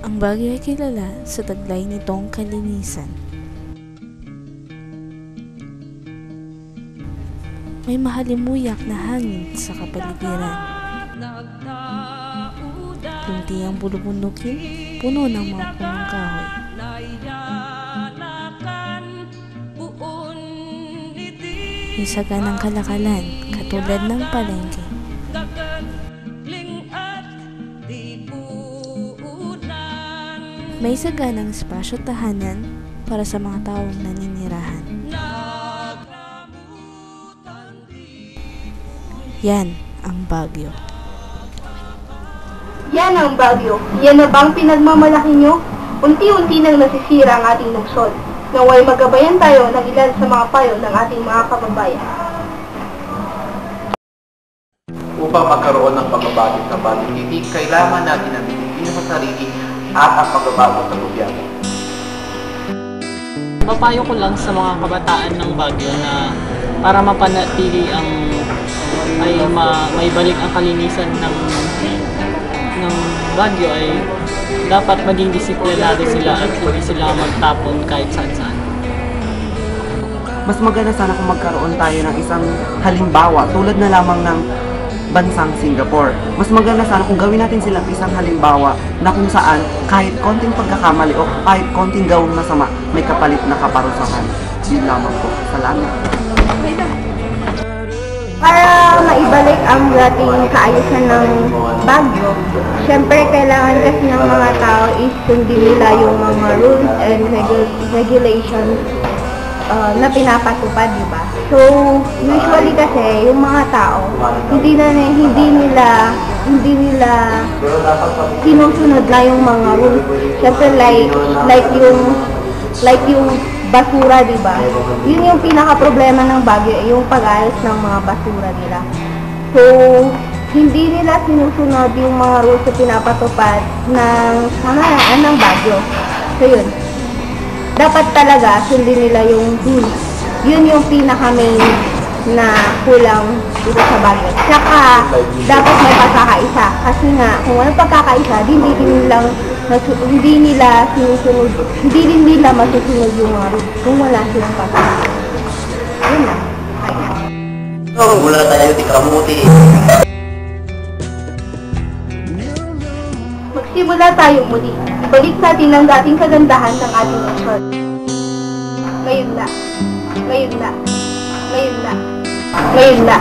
Ang Baguio ay kilala sa taglay nitong kalinisan. May mahalimuyak na hangin sa kapaligiran. Lunti ang bulubundukin, puno ng mga punong kahoy. May saganang kalakalan, katulad ng palengke. May saganang espasyo tahanan para sa mga taong naninirahan. Yan ang Baguio. Yan ang Baguio. Yan na bang pinagmamalaki nyo? Unti-unti nang nasisira ang ating lungsod. Naway magabayan tayo ng ilan sa mga payo ng ating mga kababayan. Upang magkaroon ng pagbabago sa Baguio City, kailangan natin ang disiplina sa sarili at ang pagbabago sa gobyerno. Papayo ko lang sa mga kabataan ng Baguio na para mapanatili ang may balik ang kalinisan ng Baguio ay dapat maging disiplinado sila at hindi sila magtapon kahit saan-saan. Mas maganda sana kung magkaroon tayo ng isang halimbawa tulad na lamang ng bansang Singapore. Mas maganda sana kung gawin natin silang isang halimbawa na kung saan kahit konting pagkakamali o kahit konting gawang masama, may kapalit na kaparusahan. Yun lamang po. Salamat. Para maibalik ang dating kaayusan ng Baguio, syempre kailangan kasi ng mga tao is sundin nila yung mga rules and regulations na pinapatupad, di ba? So, usually kasi yung mga tao, hindi nila sinusunod na yung mga rules. Syempre like yung basura, di ba? Yun yung pinaka-problema ng Baguio, yung pag-ayos ng mga basura nila. So, hindi nila sinusunod yung mga rules na pinapatupad ng pamahalaan ng Baguio. So, yun. Dapat talaga sundin nila yung rules. Yun yung pinaka-main na kulang dito sa Baguio. Tsaka, dapat may pagkakaisa. Kasi nga, kung walang pagkakaisa, hindi rin nila masusunod yung mga rules kung wala silang pagkakaisa. Yun lang. Mula tayo di kamuti. Magsimula tayo muli. Ibalik natin ang dating kagandahan ng ating lungsod. Ngayon na. Ngayon na. Ngayon na. Ngayon na.